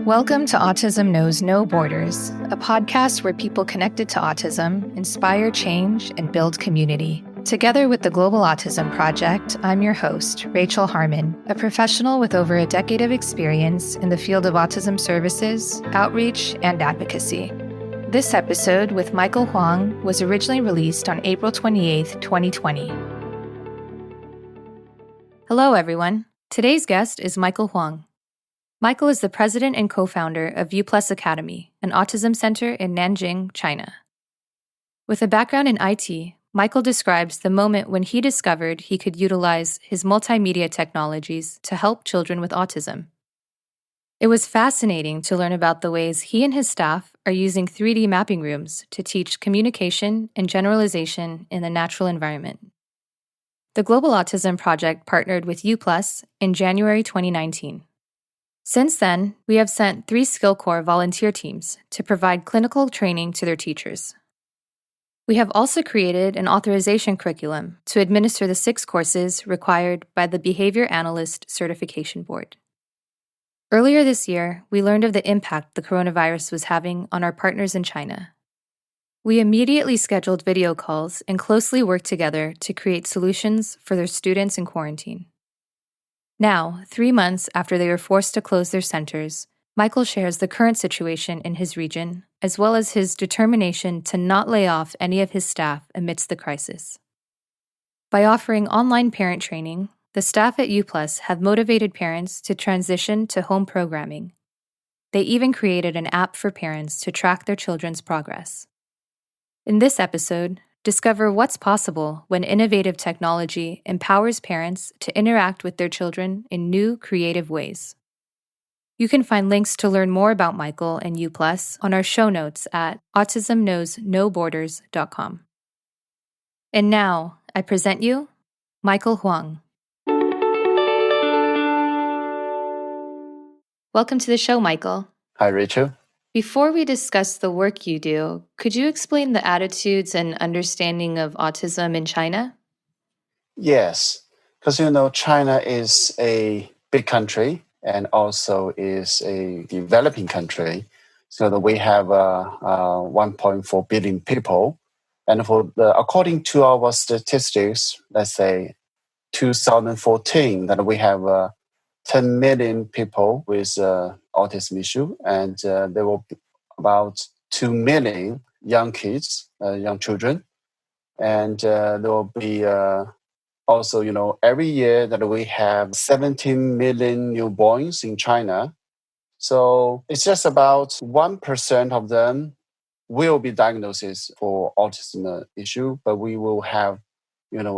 Welcome to Autism Knows No Borders, a podcast where people connected to autism inspire change and build community. Together with the Global Autism Project, I'm your host, Rachel Harmon, a professional with over a decade of experience in the field of autism services, outreach, and advocacy. This episode with Michael Huang was originally released on April 28, 2020. Hello, everyone. Today's guest is Michael Huang. Michael is the president and co-founder of UPlus Academy, an autism center in Nanjing, China. With a background in IT, Michael describes the moment when he discovered he could utilize his multimedia technologies to help children with autism. It was fascinating to learn about the ways he and his staff are using 3D mapping rooms to teach communication and generalization in the natural environment. The Global Autism Project partnered with UPlus in January 2019. Since then, we have sent 3 SkillCorps volunteer teams to provide clinical training to their teachers. We have also created an authorization curriculum to administer the 6 courses required by the Behavior Analyst Certification Board. Earlier this year, we learned of the impact the coronavirus was having on our partners in China. We immediately scheduled video calls and closely worked together to create solutions for their students in quarantine. Now, 3 months after they were forced to close their centers, Michael shares the current situation in his region, as well as his determination to not lay off any of his staff amidst the crisis. By offering online parent training, the staff at UPlus have motivated parents to transition to home programming. They even created an app for parents to track their children's progress. In this episode, discover what's possible when innovative technology empowers parents to interact with their children in new, creative ways. You can find links to learn more about Michael and UPlus on our show notes at autismknowsnoborders.com. And now, I present you, Michael Huang. Welcome to the show, Michael. Hi, Rachel. Before we discuss the work you do, could you explain the attitudes and understanding of autism in China? Yes, because China is a big country and also is a developing country. So that we have 1.4 billion people. And according to our statistics, let's say 2014, that we have 10 million people with autism issue, and there will be about 2 million young kids, young children. And there will be also, every year that we have 17 million newborns in China. So it's just about 1% of them will be diagnosed for autism issue, but we will have,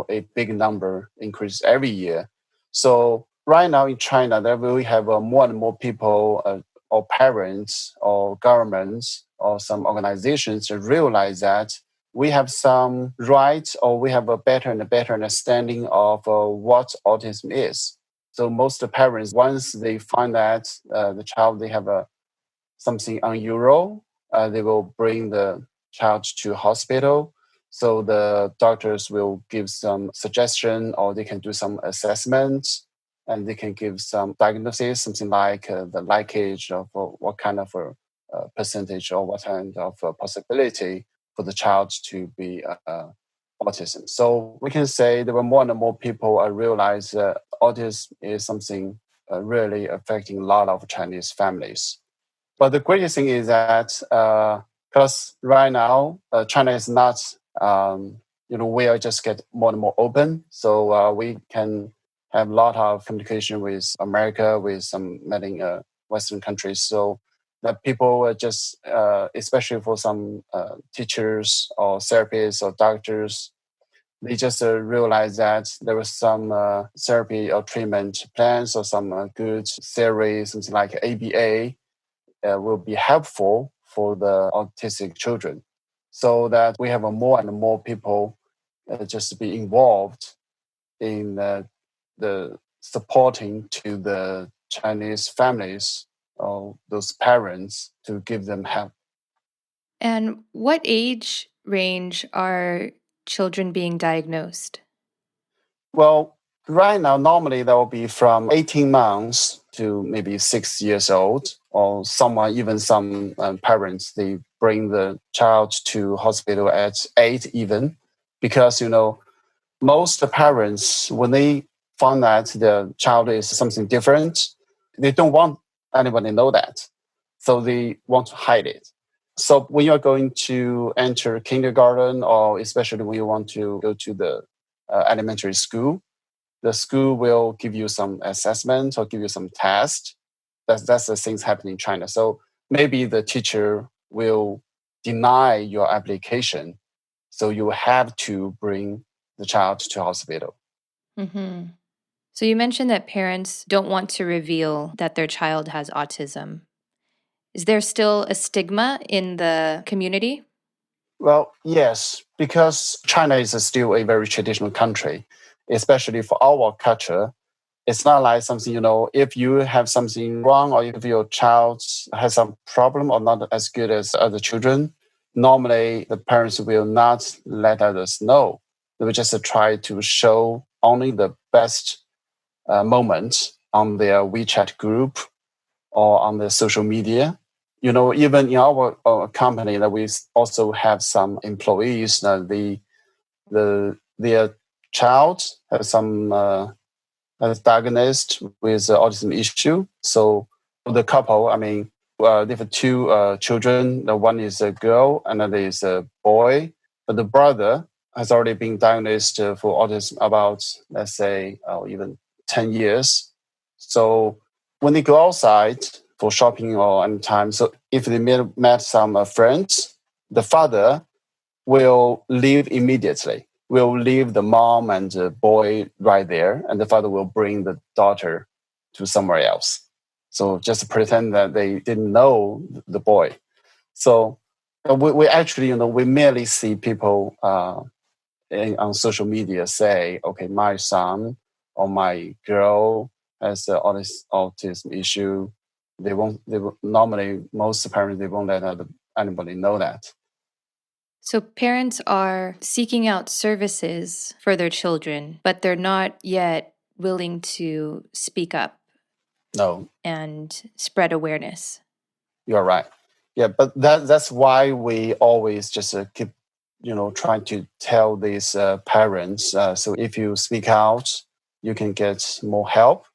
a big number increase every year. So right now in China, there we have more and more people or parents or governments or some organizations that realize that we have some rights or we have a better and better understanding of what autism is. So most parents, once they find that the child, they have something unusual, they will bring the child to hospital. So the doctors will give some suggestion or they can do some assessment and they can give some diagnosis, something like the likelihood of what kind of percentage or what kind of possibility for the child to be autism. So we can say there were more and more people realize autism is something really affecting a lot of Chinese families. But the greatest thing is that because right now China is not, we are just get more and more open. So we can have a lot of communication with America, with some many Western countries. So that people just, especially for some teachers or therapists or doctors, they just realize that there was some therapy or treatment plans or some good theory, something like ABA, will be helpful for the autistic children. So that we have more and more people just be involved in the supporting to the Chinese families or those parents to give them help. And what age range are children being diagnosed? Well, right now, normally that will be from 18 months to maybe 6 years old or someone, even some parents, they bring the child to hospital at 8 even, because, most parents, when they find that the child is something different, they don't want anybody to know that. So they want to hide it. So when you're going to enter kindergarten, or especially when you want to go to the elementary school, the school will give you some assessment or give you some test. That's the things happening in China. So maybe the teacher will deny your application. So you have to bring the child to hospital. Mm-hmm. So you mentioned that parents don't want to reveal that their child has autism. Is there still a stigma in the community? Well, yes, because China is still a very traditional country, especially for our culture. It's not like something, if you have something wrong, or if your child has some problem or not as good as other children, normally the parents will not let others know. They will just try to show only the best moment on their WeChat group or on the social media. Even in our company, that we also have some employees that their child has some diagnosed with autism issue. So the couple, they have two children. The one is a girl, another is a boy. But the brother has already been diagnosed for autism about, let's say, even 10 years. So when they go outside for shopping or any time, so if they met some friends, the father will leave immediately. Will leave the mom and the boy right there, and the father will bring the daughter to somewhere else. So just pretend that they didn't know the boy. So we actually, we merely see people on social media say, okay, my son or my girl has autism issue. Normally, most parents, they won't let anybody know that. So parents are seeking out services for their children, but they're not yet willing to speak up. No. And spread awareness. You're right. Yeah, but that's why we always just keep, trying to tell these parents. So if you speak out, you can get more help.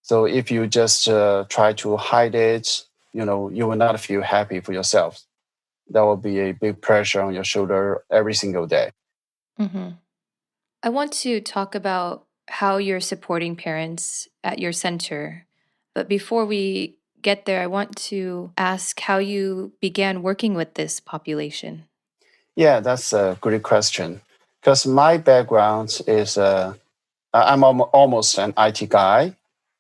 So if you just try to hide it, you will not feel happy for yourself. That will be a big pressure on your shoulder every single day. Mm-hmm. I want to talk about how you're supporting parents at your center. But before we get there, I want to ask how you began working with this population. Yeah, that's a great question. Because my background is I'm almost an IT guy.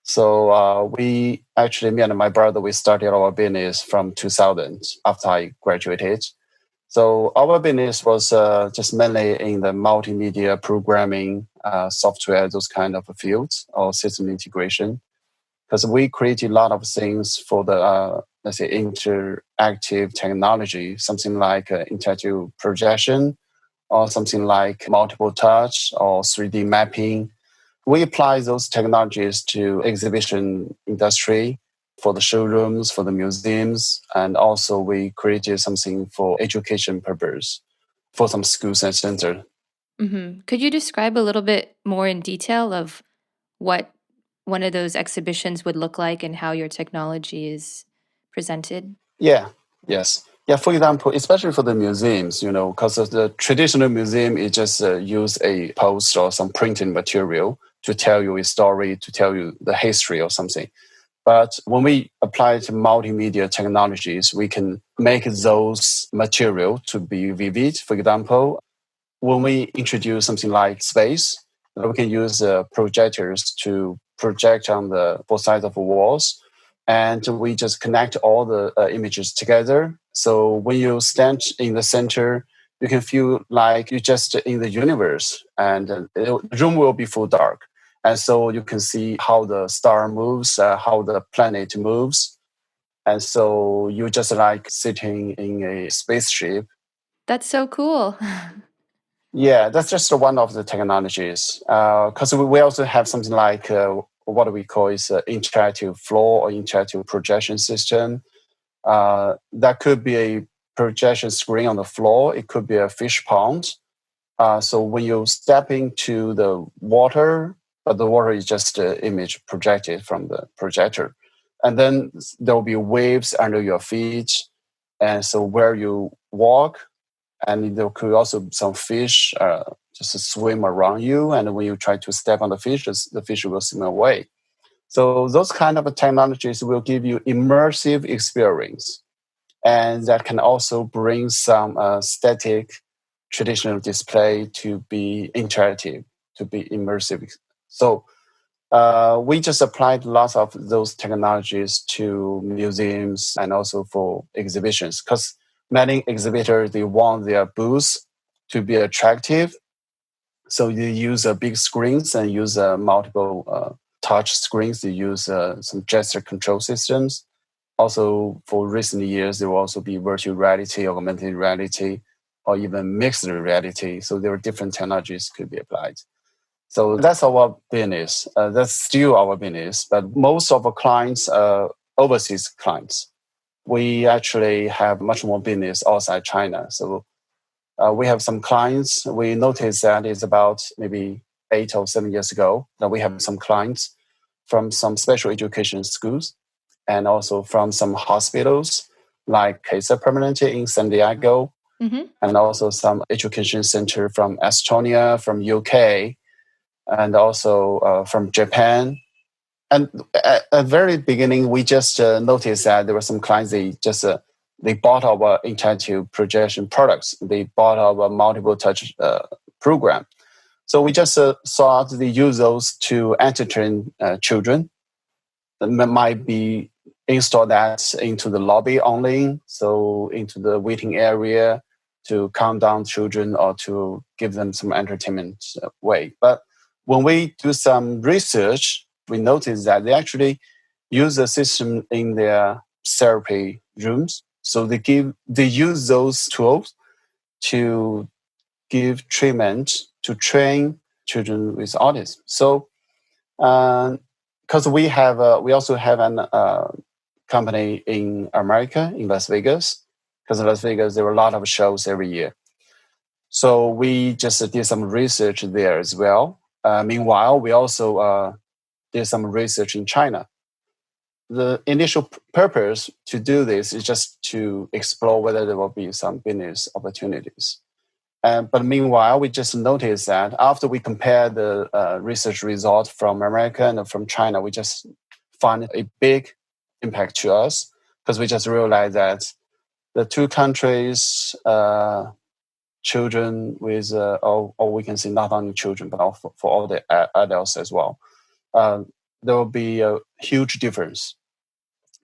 So me and my brother, we started our business from 2000 after I graduated. So our business was just mainly in the multimedia programming, software, those kind of fields, or system integration. Because we created a lot of things for the, let's say, interactive technology, something like interactive projection, or something like multiple touch or 3D mapping. We apply those technologies to exhibition industry, for the showrooms, for the museums, and also we created something for education purpose for some schools and center. Mm-hmm. Could you describe a little bit more in detail of what one of those exhibitions would look like and how your technology is presented? Yeah, yes. Yeah, for example, especially for the museums, because the traditional museum, it just use a post or some printed material to tell you a story, to tell you the history or something. But when we apply to multimedia technologies, we can make those material to be vivid. For example, when we introduce something like space, we can use projectors to project on the both sides of the walls, and we just connect all the images together. So when you stand in the center, you can feel like you're just in the universe, and the room will be full dark. And so you can see how the star moves, how the planet moves. And so you're just like sitting in a spaceship. That's so cool. Yeah, that's just one of the technologies. Because we also have something like what we call is an interactive floor or interactive projection system. That could be a projection screen on the floor. It could be a fish pond. So when you step into the water, but the water is just an image projected from the projector. And then there will be waves under your feet. And so where you walk, and there could also be some fish just swim around you. And when you try to step on the fish will swim away. So those kind of technologies will give you immersive experience. And that can also bring some static traditional display to be interactive, to be immersive. So we just applied lots of those technologies to museums and also for exhibitions, because many exhibitors, they want their booths to be attractive. So you use big screens and use multiple touch screens. You use some gesture control systems. Also, for recent years, there will also be virtual reality, augmented reality, or even mixed reality. So there are different technologies could be applied. So that's our business. That's still our business. But most of our clients are overseas clients. We actually have much more business outside China. So we have some clients. We noticed that it's about maybe 8 or 7 years ago that we have some clients from some special education schools and also from some hospitals like Kaiser Permanente in San Diego, and also some education center from Estonia, from UK, and also from Japan. And at the very beginning, we just noticed that there were some clients, they bought our interactive projection products. They bought our multiple touch program. So we just thought they use those to entertain children. That might be install that into the lobby only, so into the waiting area to calm down children or to give them some entertainment way. But when we do some research, we notice that they actually use the system in their therapy rooms. So they use those tools to give treatment to train children with autism. So because we also have an company in America, in Las Vegas, because in Las Vegas there are a lot of shows every year. So we just did some research there as well. Meanwhile, we also did some research in China. The initial purpose to do this is just to explore whether there will be some business opportunities. But meanwhile, we just noticed that after we compare the research result from America and from China, we just find a big impact to us, because we just realized that the two countries, children with, or we can say not only children, but also for all the adults as well, there will be a huge difference.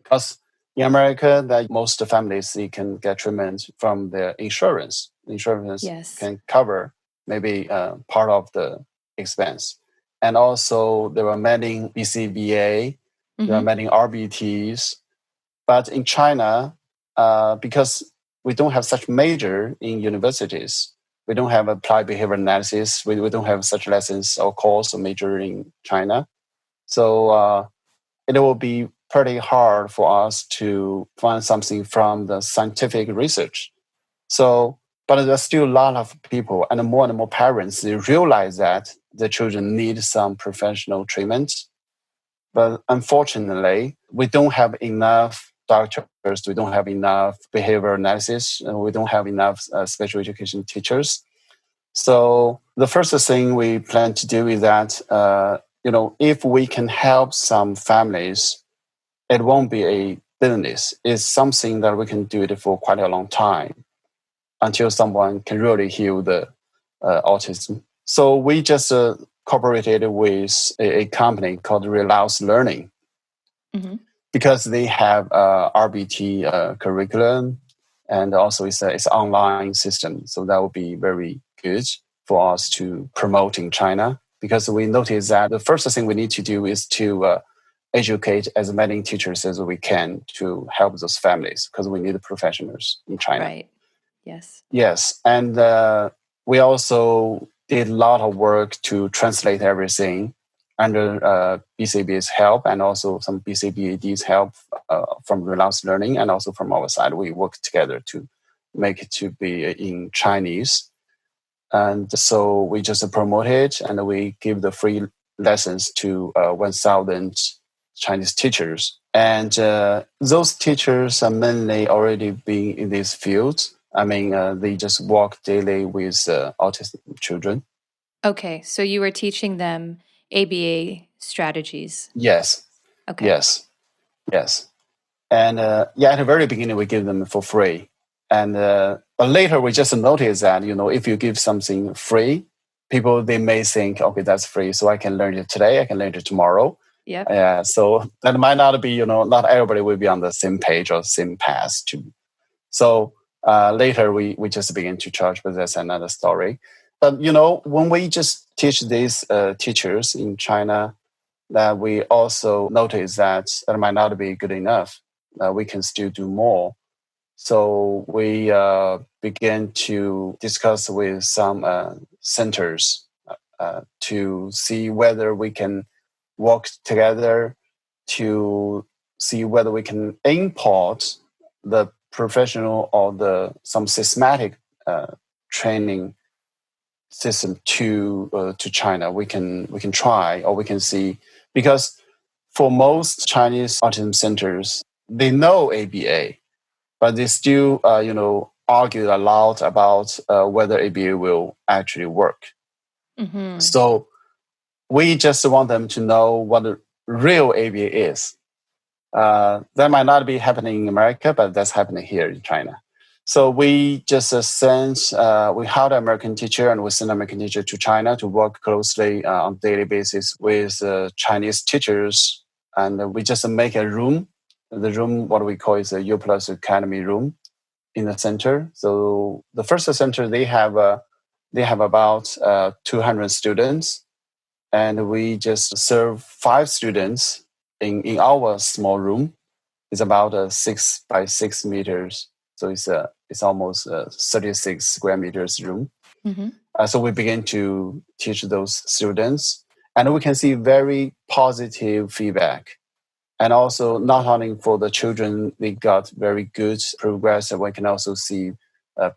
Because in America, that most families, they can get treatment from their insurance. Insurance can cover maybe part of the expense. And also there are many BCBA, there are many RBTs. But in China, because we don't have such major in universities, we don't have applied behavior analysis, we don't have such lessons or course or major in China. So it will be pretty hard for us to find something from the scientific research. So, but there's still a lot of people and more parents, they realize that the children need some professional treatment. But unfortunately, we don't have enough doctors, we don't have enough behavior analysis, and we don't have enough special education teachers. So the first thing we plan to do is that, if we can help some families, it won't be a business. It's something that we can do it for quite a long time until someone can really heal the autism. So we just cooperated with a company called Relax Learning, because they have RBT curriculum, and also it's an online system. So that would be very good for us to promote in China, because we noticed that the first thing we need to do is to educate as many teachers as we can to help those families, because we need professionals in China. Right. Yes. Yes. And we also did a lot of work to translate everything. under BCBA's help and also some BCBAD's help from Relance Learning and also from our side, we work together to make it to be in Chinese. And so we just promote it and we give the free lessons to 1,000 Chinese teachers. And those teachers are mainly already been in this field. I mean, they just work daily with autistic children. Okay, so you were teaching them ABA strategies. Yes. Okay. Yes. And at the very beginning, we give them for free. And but later, we just noticed that, if you give something free, people, they may think, okay, that's free, so I can learn it today, I can learn it tomorrow. Yep. So that might not be, not everybody will be on the same page or same path too. So later, we just begin to charge, but that's another story. But, when we just teach these teachers in China, that we also notice that might not be good enough. We can still do more. So we began to discuss with some centers to see whether we can work together to see whether we can import the professional or some systematic training system to China. We can try, or we can see, because for most Chinese autism centers, they know ABA, but they still argue a lot about whether ABA will actually work. Mm-hmm. So we just want them to know what the real ABA is. That might not be happening in America, but that's happening here in China. So we just we hired an American teacher and we sent an American teacher to China to work closely on a daily basis with Chinese teachers. And we just make a room. The room, what we call is a UPlus Academy room in the center. So the first center, they have about 200 students. And we just serve 5 students in our small room. It's about 6 by 6 meters. So it's almost 36 square meters room. Mm-hmm. So we begin to teach those students, and we can see very positive feedback. And also, not only for the children, they got very good progress, and we can also see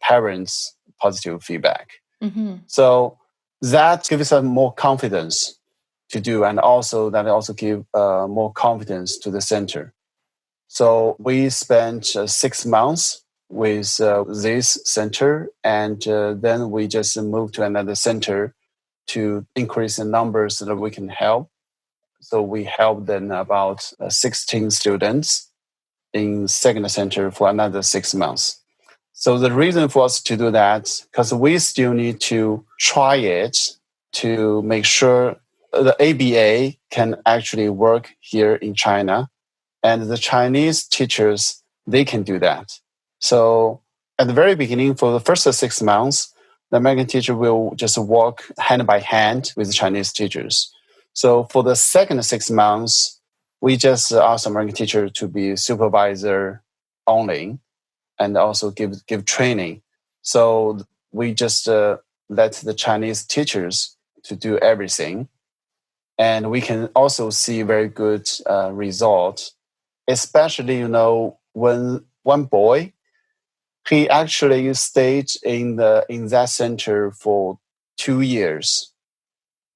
parents' positive feedback. Mm-hmm. So that gives us more confidence to do, and also that also give more confidence to the center. So we spent 6 months with this center, and then we just moved to another center to increase the numbers so that we can help. So we helped then about 16 students in second center for another 6 months. So the reason for us to do that, because we still need to try it to make sure the ABA can actually work here in China. And the Chinese teachers, they can do that. So at the very beginning, for the first 6 months, the American teacher will just work hand by hand with the Chinese teachers. So for the second 6 months, we just ask the American teacher to be supervisor only and also give training. So we just let the Chinese teachers to do everything. And we can also see very good results, especially, when one boy, he actually stayed in that center for 2 years,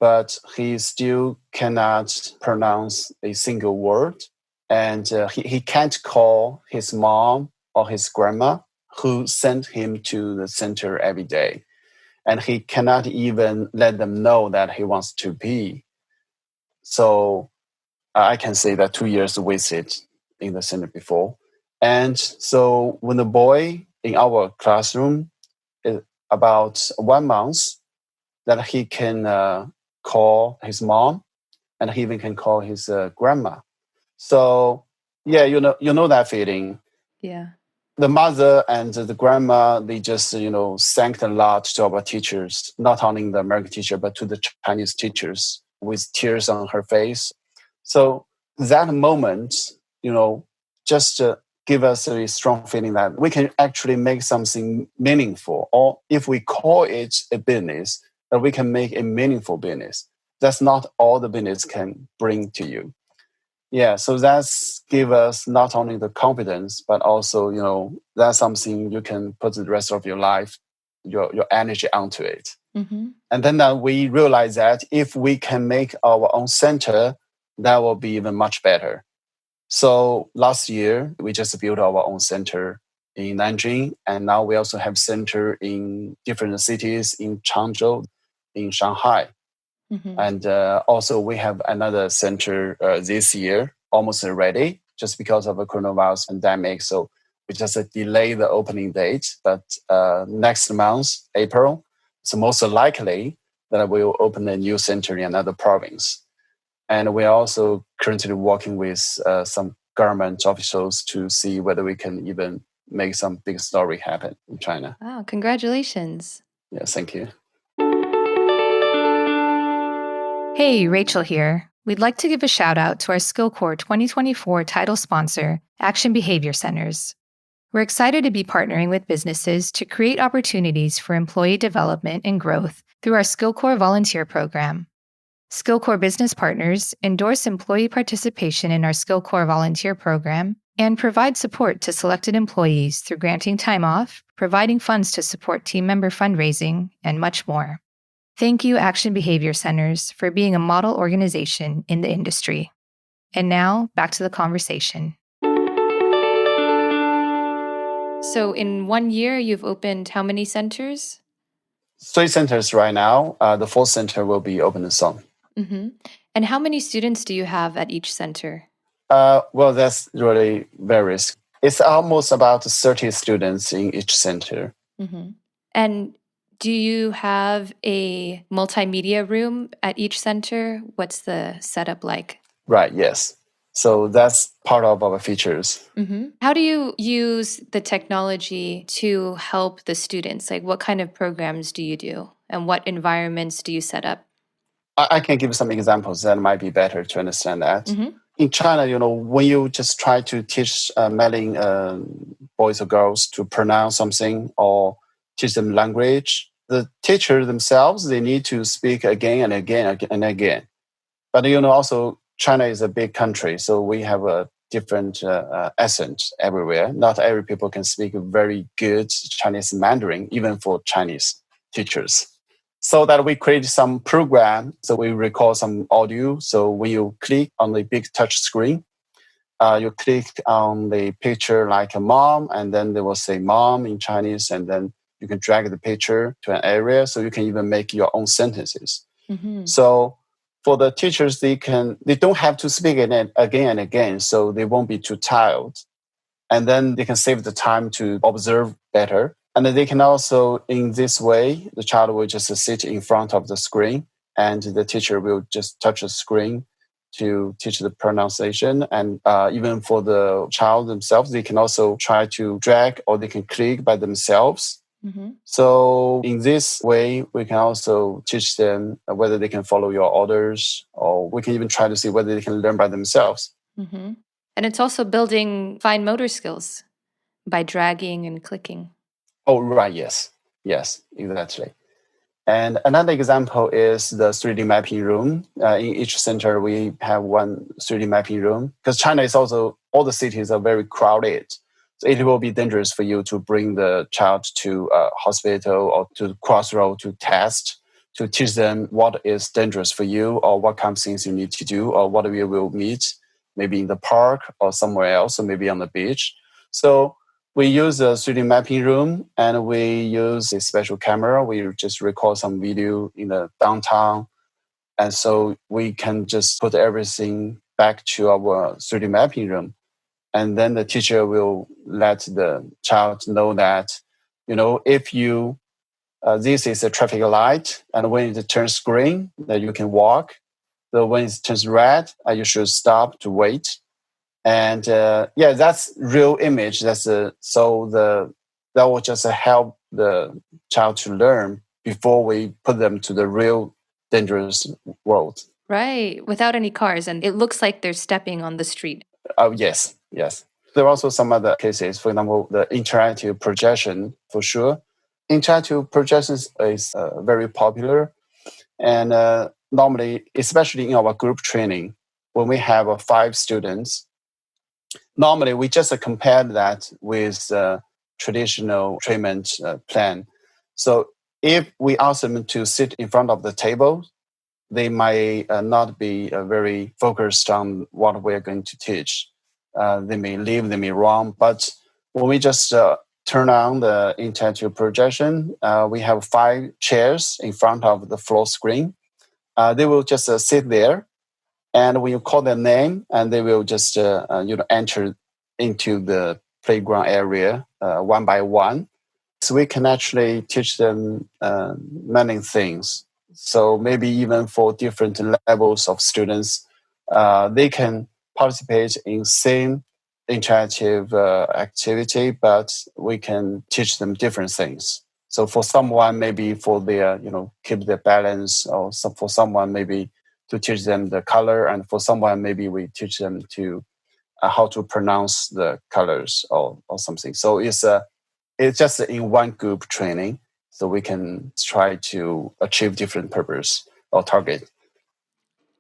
but he still cannot pronounce a single word. And he can't call his mom or his grandma who sent him to the center every day. And he cannot even let them know that he wants to be. So I can say that 2 years wasted in the center before. And so when the boy in our classroom is about 1 month, that he can call his mom, and he even can call his grandma. So yeah, you know that feeling. Yeah. The mother and the grandma, they just thanked a lot to our teachers, not only the American teacher but to the Chinese teachers, with tears on her face. So that moment, just give us a strong feeling that we can actually make something meaningful, or if we call it a business, that we can make a meaningful business. that's not all the business can bring to you. Yeah, so that's give us not only the confidence, but also, that's something you can put the rest of your life, your energy onto it. Mm-hmm. And then we realize that if we can make our own center, that will be even much better. So last year, we just built our own center in Nanjing, and now we also have center in different cities in Changzhou, in Shanghai. Mm-hmm. And also we have another center this year, almost ready, just because of the coronavirus pandemic. So we just delay the opening date, but next month, April, it's most likely that we will open a new center in another province. And we're also currently working with some government officials to see whether we can even make some big story happen in China. Wow, congratulations. Yes, thank you. Hey, Rachel here. We'd like to give a shout out to our SkillCorps 2024 title sponsor, Action Behavior Centers. We're excited to be partnering with businesses to create opportunities for employee development and growth through our SkillCorps volunteer program. SkillCorps business partners endorse employee participation in our SkillCorps volunteer program and provide support to selected employees through granting time off, providing funds to support team member fundraising, and much more. Thank you, Action Behavior Centers, for being a model organization in the industry. And now, back to the conversation. So, in 1 year, you've opened how many centers? 3 centers right now. The 4th center will be opened soon. Mm-hmm. And how many students do you have at each center? Well, that's really varies. It's almost about 30 students in each center. Mm-hmm. And do you have a multimedia room at each center? What's the setup like? Right, yes. So that's part of our features. Mm-hmm. How do you use the technology to help the students? Like, what kind of programs do you do? And what environments do you set up? I can give some examples that might be better to understand that. Mm-hmm. In China, when you just try to teach mailing boys or girls to pronounce something or teach them language, the teacher themselves, they need to speak again and again and again. But also China is a big country, so we have a different accent everywhere. Not every people can speak very good Chinese Mandarin, even for Chinese teachers. So that we create some program, so we record some audio. So when you click on the big touch screen, you click on the picture like a mom, and then they will say mom in Chinese, and then you can drag the picture to an area, so you can even make your own sentences. Mm-hmm. So for the teachers, they don't have to speak it again and again, so they won't be too tired. And then they can save the time to observe better. And then they can also, in this way, the child will just sit in front of the screen, and the teacher will just touch the screen to teach the pronunciation. And even for the child themselves, they can also try to drag or they can click by themselves. Mm-hmm. So in this way, we can also teach them whether they can follow your orders, or we can even try to see whether they can learn by themselves. Mm-hmm. And it's also building fine motor skills by dragging and clicking. Oh, right. Yes, exactly. And another example is the 3D mapping room. In each center, we have one 3D mapping room, because China is also, all the cities are very crowded. So it will be dangerous for you to bring the child to a hospital or to the crossroad to test, to teach them what is dangerous for you or what kind of things you need to do or what we will meet, maybe in the park or somewhere else, or maybe on the beach. So we use a 3D mapping room, and we use a special camera. We just record some video in the downtown. And so we can just put everything back to our 3D mapping room. And then the teacher will let the child know that, if you, this is a traffic light, and when it turns green, that you can walk. So when it turns red, you should stop to wait. And that's real image. That will just help the child to learn before we put them to the real dangerous world. Right, without any cars, and it looks like they're stepping on the street. Oh, yes. There are also some other cases. For example, the interactive projection, for sure. Interactive projections is very popular. And normally, especially in our group training, when we have 5 students, normally we just compare that with traditional treatment plan. So if we ask them to sit in front of the table, they might not be very focused on what we're going to teach. They may leave, they may wrong. But when we just turn on the interactive projection, we have 5 chairs in front of the floor screen. They will just sit there, and when you call their name, and they will just enter into the playground area one by one. So we can actually teach them many things. So maybe even for different levels of students, they can participate in same interactive activity, but we can teach them different things. So for someone, maybe for their, keep their balance, or for someone, maybe to teach them the color, and for someone, maybe we teach them to how to pronounce the colors or something. So it's just in one group training, so we can try to achieve different purpose or target.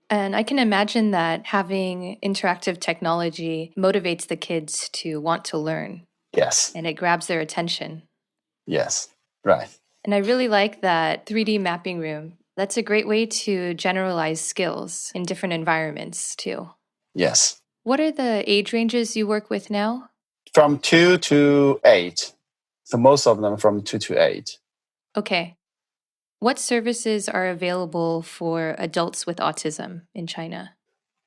And I can imagine that having interactive technology motivates the kids to want to learn. Yes. And it grabs their attention. Yes, right. And I really like that 3D mapping room. That's a great way to generalize skills in different environments too. Yes. What are the age ranges you work with now? From 2 to 8. So most of them from 2 to 8. Okay. What services are available for adults with autism in China?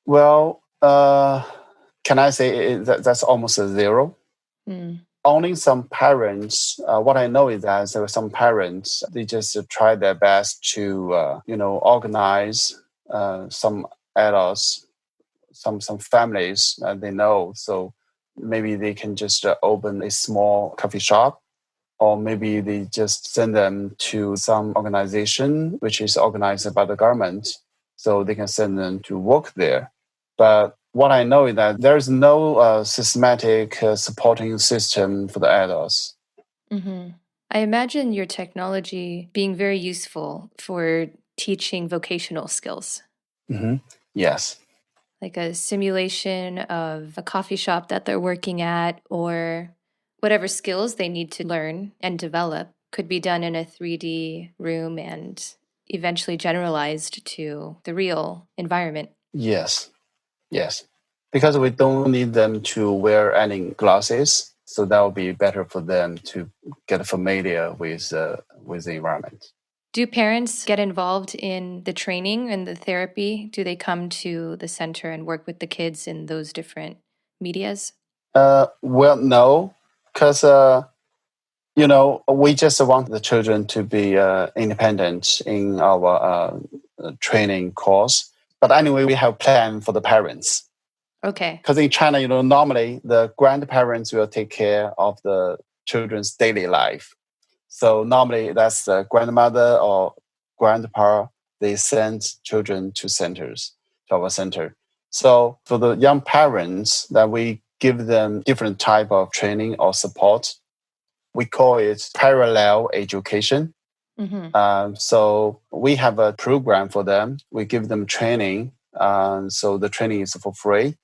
Well, can I say that's almost a zero? Only some parents, what I know is that there are some parents, they just try their best to, organize some adults, some families they know. So maybe they can just open a small coffee shop, or maybe they just send them to some organization which is organized by the government, so they can send them to work there. But what I know is that there is no systematic supporting system for the adults. I imagine your technology being very useful for teaching vocational skills. Yes. Like a simulation of a coffee shop that they're working at, or whatever skills they need to learn and develop could be done in a 3D room and eventually generalized to the real environment. Yes. Yes. Because we don't need them to wear any glasses, so that will be better for them to get familiar with the environment. Do parents get involved in the training and the therapy? Do they come to the center and work with the kids in those different medias? Well, no, because we just want the children to be independent in our training course. But anyway, we have plan for the parents. Okay. Because in China, normally the grandparents will take care of the children's daily life. So normally that's the grandmother or grandpa, they send children to our center. So for the young parents, that we give them different type of training or support. We call it parallel education. So we have a program for them. We give them training. So the training is for free.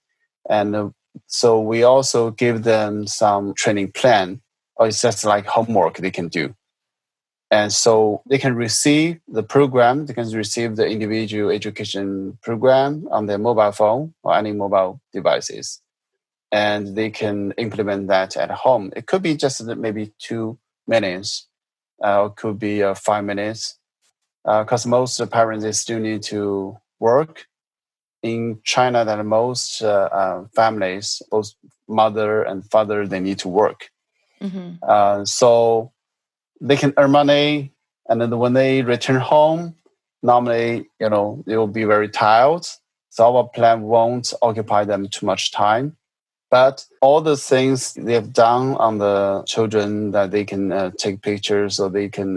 And so we also give them some training plan, or it's just like homework they can do. And so they can receive the program, they can receive the individual education program on their mobile phone or any mobile devices. And they can implement that at home. It could be just maybe 2 minutes, it could be 5 minutes, because most parents, they still need to work. In China, that most families, both mother and father, they need to work. So they can earn money, and then when they return home, normally, they will be very tired. So our plan won't occupy them too much time. But all the things they have done on the children, that they can take pictures, or they can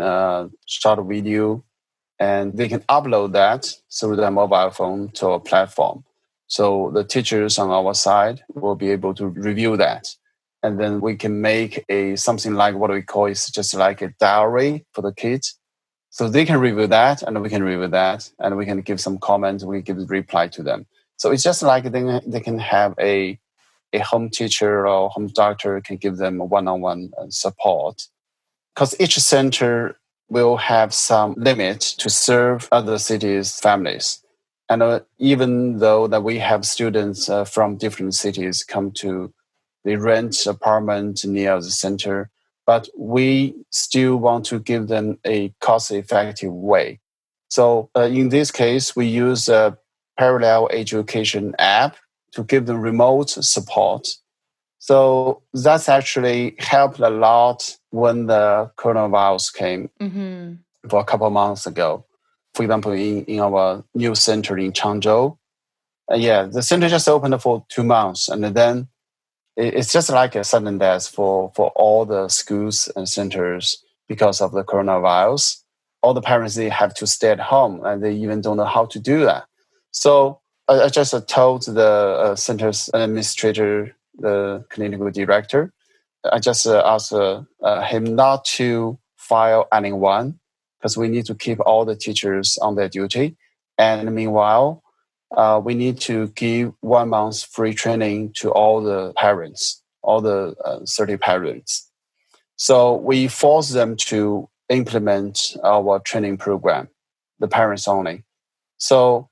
shot a video, and they can upload that through their mobile phone to a platform. So the teachers on our side will be able to review that. And then we can make something like what we call is just like a diary for the kids. So they can review that, and we can review that, and we can give some comments. We give reply to them. So it's just like they can have a home teacher or home doctor can give them one-on-one support, because each center will have some limit to serve other cities' families. And even though that we have students from different cities come to they rent apartment near the center, but we still want to give them a cost-effective way. So in this case, we use a parallel education app to give them remote support. So that's actually helped a lot when the coronavirus came for a couple of months ago. For example, in our new center in Changzhou, the center just opened for 2 months, and then it's just like a sudden death for all the schools and centers because of the coronavirus. All the parents, they have to stay at home, and they even don't know how to do that. So I just told the center's administrator, the clinical director, I just asked him not to fire anyone, because we need to keep all the teachers on their duty. And meanwhile, we need to give 1 month free training to all the parents, all the 30 parents. So we force them to implement our training program, the parents only. So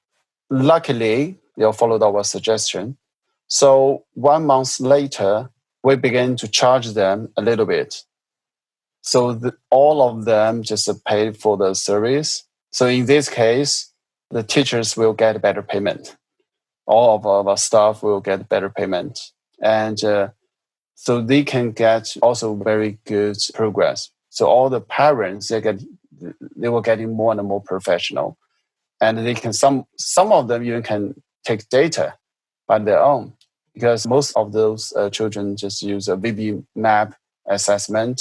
luckily, they followed our suggestion. So 1 month later, we began to charge them a little bit. So all of them just paid for the service. So in this case, the teachers will get better payment. All of our staff will get better payment. And so they can get also very good progress. So all the parents, they were getting more and more professional. And they can some of them even can take data by their own, because most of those children just use a VB map assessment.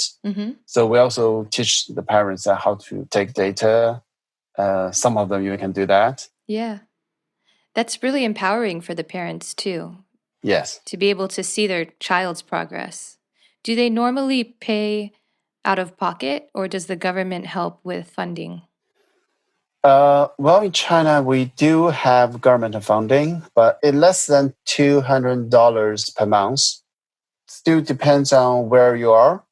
So we also teach the parents how to take data. Some of them even can do that. Yeah. That's really empowering for the parents too. Yes. To be able to see their child's progress. Do they normally pay out of pocket, or does the government help with funding? Well, in China, we do have government funding, but it's less than $200 per month. Still depends on where you are.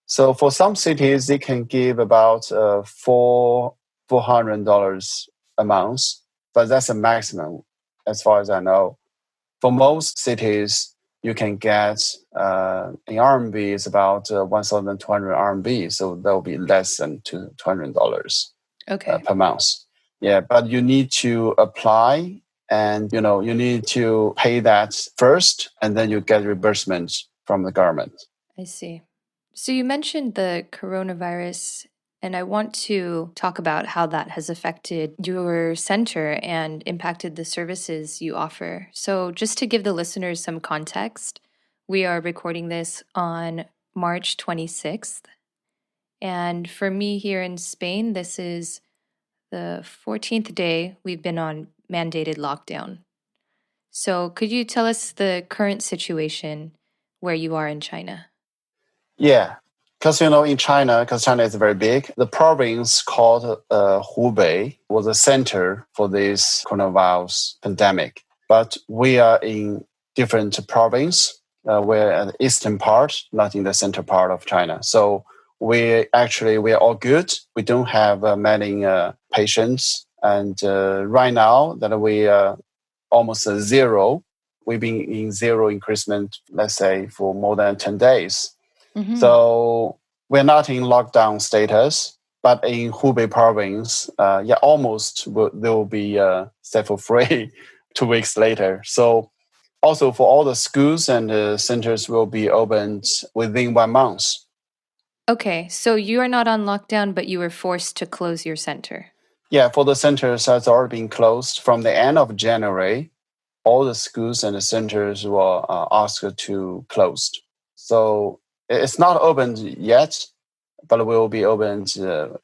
So for some cities, they can give about $400 a month, but that's a maximum, as far as I know. For most cities, you can get in RMB is about 1,200 RMB, so that will be less than $200 per month. Yeah, but you need to apply, and you need to pay that first, and then you get reimbursement from the government. I see. So you mentioned the coronavirus, and I want to talk about how that has affected your center and impacted the services you offer. So just to give the listeners some context, we are recording this on March 26th. And for me here in Spain, this is the 14th day we've been on mandated lockdown. So could you tell us the current situation where you are in China? Yeah, because in China, because China is very big, the province called Hubei was the center for this coronavirus pandemic. But we are in different province. We're at the eastern part, not in the center part of China. So we are all good. We don't have many patients, and right now that we are almost zero. We've been in zero increasement, let's say, for more than 10 days. So we're not in lockdown status, but in Hubei province, almost they will be set for free 2 weeks later. So also for all the schools and centers will be opened within 1 month. Okay, so you are not on lockdown, but you were forced to close your center. Yeah, for the centers has already been closed from the end of January. All the schools and the centers were asked to close. So it's not opened yet, but it will be opened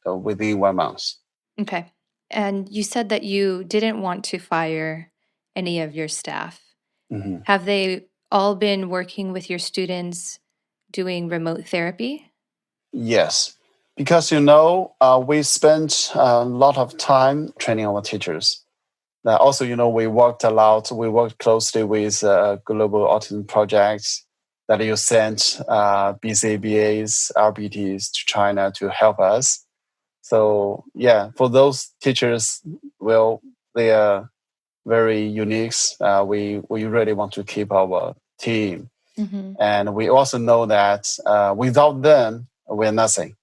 within 1 month. Okay. And you said that you didn't want to fire any of your staff. Have they all been working with your students doing remote therapy? Yes, Because, we spent a lot of time training our teachers. Also, we worked a lot. We worked closely with global autism projects that you sent BCBAs, RBTs to China to help us. So, yeah, for those teachers, well, they are very unique. We really want to keep our team. Mm-hmm. And we also know that without them, we're nothing.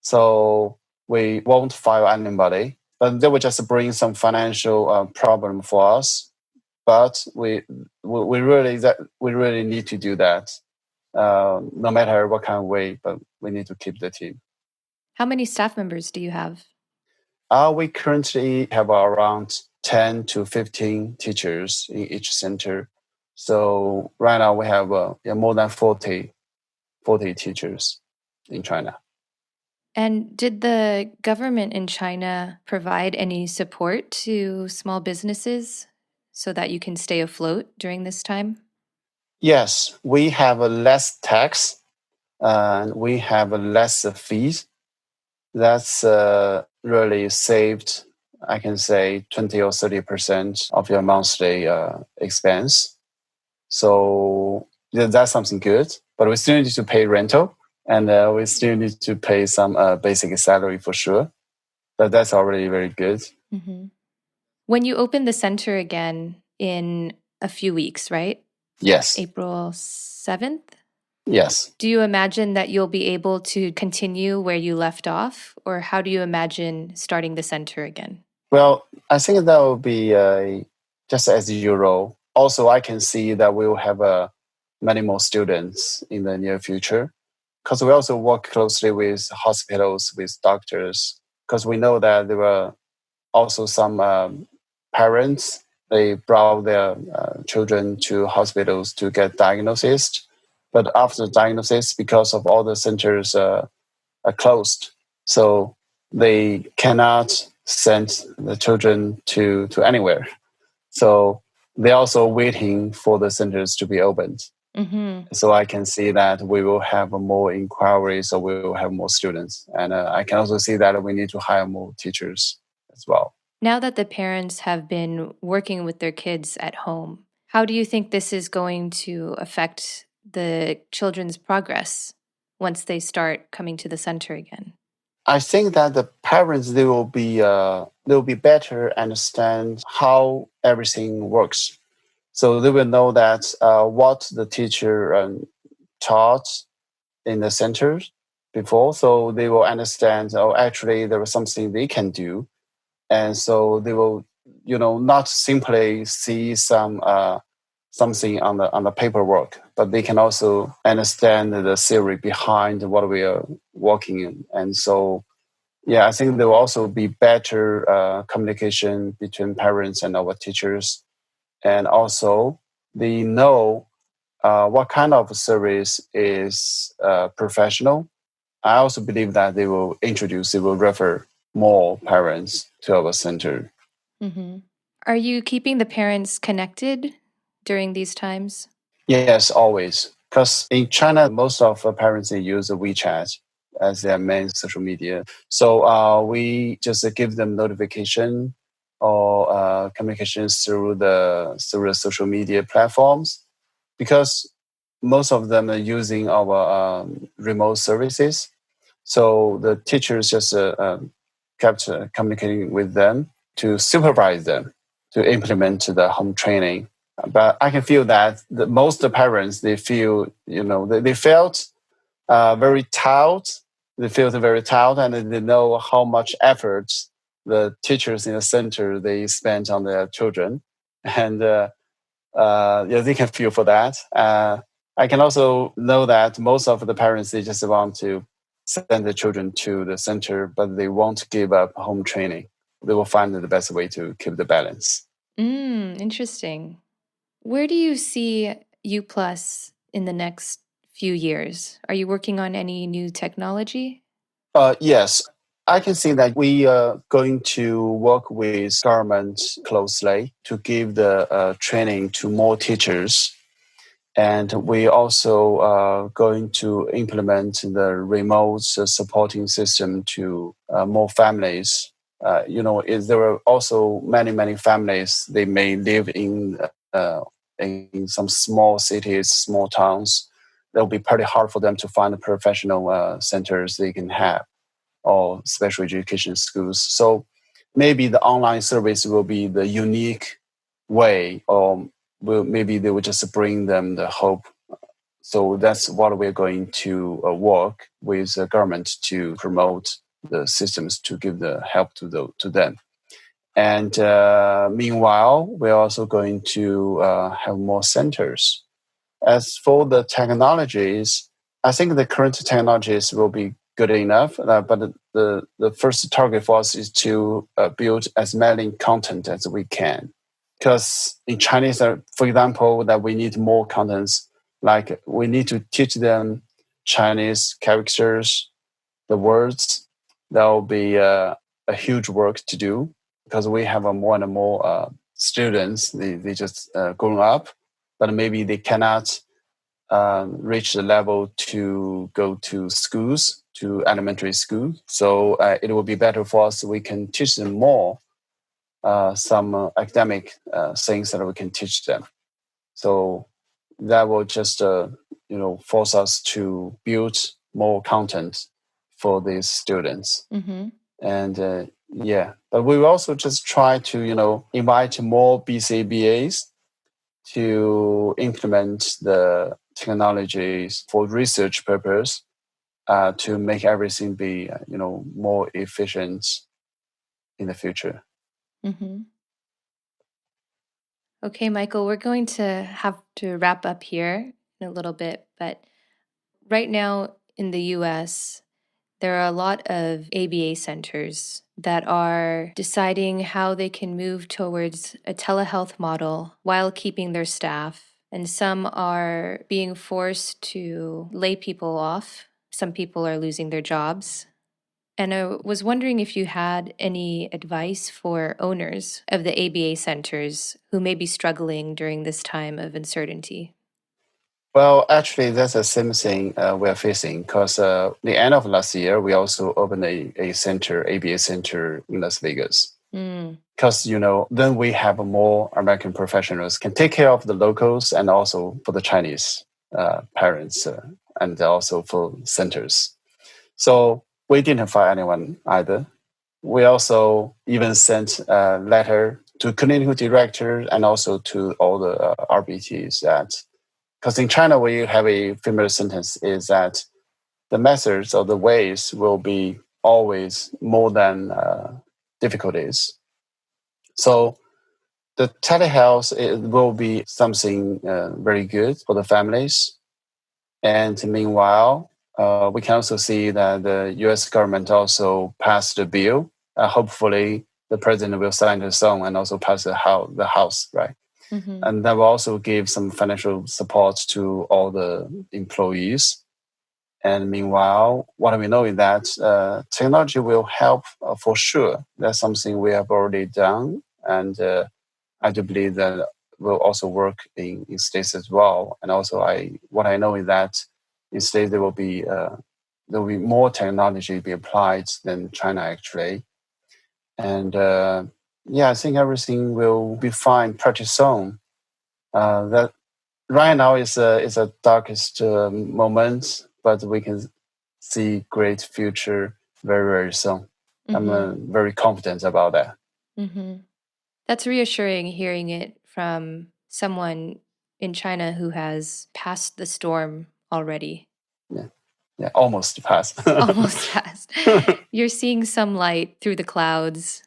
So we won't fire anybody, but they will just bring some financial problem for us. But we really need to do that, no matter what kind of way. But we need to keep the team. How many staff members do you have? We currently have around 10 to 15 teachers in each center. So right now we have more than 40 teachers in China. And did the government in China provide any support to small businesses so that you can stay afloat during this time? Yes, we have a less tax and we have a less fees. That's really saved, I can say, 20 or 30% of your monthly expense. So that's something good. But we still need to pay rental and we still need to pay some basic salary for sure. But that's already very good. Mm-hmm. When you open the center again in a few weeks, right? Yes. April 7th? Yes. Do you imagine that you'll be able to continue where you left off? Or how do you imagine starting the center again? Well, I think that will be just as usual. Also, I can see that we will have many more students in the near future because we also work closely with hospitals, with doctors, because we know that there were also some parents, they brought their children to hospitals to get diagnosis. But after diagnosis, because of all the centers are closed, so they cannot send the children to anywhere. So they're also waiting for the centers to be opened. Mm-hmm. So I can see that we will have more inquiries, so we will have more students. And I can also see that we need to hire more teachers as well. Now that the parents have been working with their kids at home, how do you think this is going to affect the children's progress once they start coming to the center again? I think that the parents they will be better understand how everything works. So they will know that what the teacher taught in the center before. So they will understand. Oh, actually, there was something they can do, and so they will, not simply see something on the paperwork, but they can also understand the theory behind what we are working in, and so. Yeah, I think there will also be better communication between parents and our teachers. And also, they know what kind of service is professional. I also believe that they will refer more parents to our center. Mm-hmm. Are you keeping the parents connected during these times? Yes, always. Because in China, most of the parents they use WeChat as their main social media. So we just give them notification or communications through the social media platforms because most of them are using our remote services. So the teachers just kept communicating with them to supervise them to implement the home training. But I can feel that most of the parents they feel they felt very tired. They feel very tired, and they know how much effort the teachers in the center they spent on their children, and yeah, they can feel for that. I can also know that most of the parents they just want to send the children to the center, but they won't give up home training. They will find the best way to keep the balance. Interesting. Where do you see UPlus in the next few years? Are you working on any new technology? Yes, I can see that we are going to work with government closely to give the training to more teachers. And we also going to implement the remote supporting system to more families. There are also many families. They may live in some small cities, small towns. It'll be pretty hard for them to find the professional centers they can have or special education schools. So maybe the online service will be the unique way, or maybe they will just bring them the hope. So that's what we're going to work with the government to promote the systems to give the help to them. And meanwhile, we're also going to have more centers. As for the technologies, I think the current technologies will be good enough, but the first target for us is to build as many content as we can. Because in Chinese, for example, that we need more contents, like we need to teach them Chinese characters, the words. That will be a huge work to do because we have more and more students. They just growing up, but maybe they cannot reach the level to go to schools, to elementary school. So it will be better for us. We can teach them more, some academic things that we can teach them. So that will just force us to build more content for these students. Mm-hmm. And but we will also just try to invite more BCBAs to implement the technologies for research purpose, to make everything be more efficient in the future. Mm-hmm. Okay, Michael, we're going to have to wrap up here in a little bit, but right now in the US, there are a lot of ABA centers that are deciding how they can move towards a telehealth model while keeping their staff. And some are being forced to lay people off. Some people are losing their jobs. And I was wondering if you had any advice for owners of the ABA centers who may be struggling during this time of uncertainty. Well, actually, that's the same thing we're facing because the end of last year, we also opened a center, ABA center in Las Vegas. Because, then we have more American professionals can take care of the locals and also for the Chinese parents and also for centers. So we didn't fire anyone either. We also even sent a letter to clinical directors and also to all the RBTs that, because in China we have a famous sentence is that the methods or the ways will be always more than difficulties. So the telehealth will be something very good for the families. And meanwhile, we can also see that the U.S. government also passed a bill. Hopefully, the president will sign it soon and also pass the House, right? Mm-hmm. And that will also give some financial support to all the employees. And meanwhile, what we know is that technology will help for sure. That's something we have already done. And I do believe that will also work in states as well. And also, what I know is that in states there will be more technology be applied than China actually. And I think everything will be fine pretty soon. That right now is a darkest moment, but we can see great future very soon. Mm-hmm. I'm very confident about that. Mm-hmm. That's reassuring hearing it from someone in China who has passed the storm already. Yeah, almost passed. Almost passed. You're seeing some light through the clouds,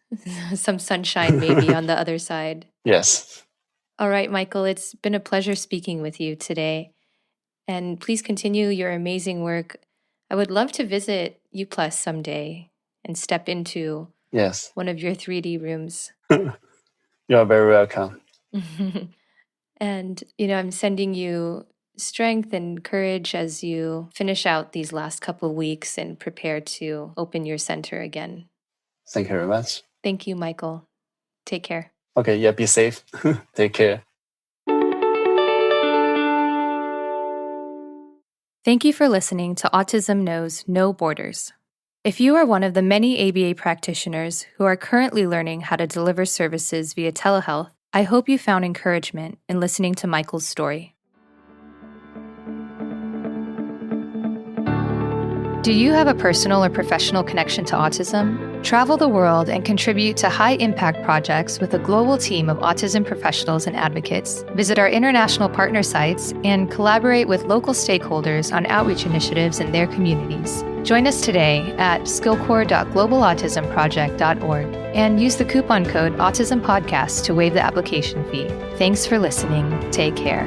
some sunshine maybe on the other side. Yes. All right, Michael, it's been a pleasure speaking with you today. And please continue your amazing work. I would love to visit UPlus someday and step into one of your 3D rooms. You're very welcome. And, I'm sending you strength and courage as you finish out these last couple weeks and prepare to open your center again. Thank you very much. Thank you, Michael. Take care. Okay, yeah, be safe. Take care. Thank you for listening to Autism Knows No Borders. If you are one of the many ABA practitioners who are currently learning how to deliver services via telehealth, I hope you found encouragement in listening to Michael's story. Do you have a personal or professional connection to autism? Travel the world and contribute to high-impact projects with a global team of autism professionals and advocates. Visit our international partner sites and collaborate with local stakeholders on outreach initiatives in their communities. Join us today at skillcore.globalautismproject.org and use the coupon code AutismPodcast to waive the application fee. Thanks for listening. Take care.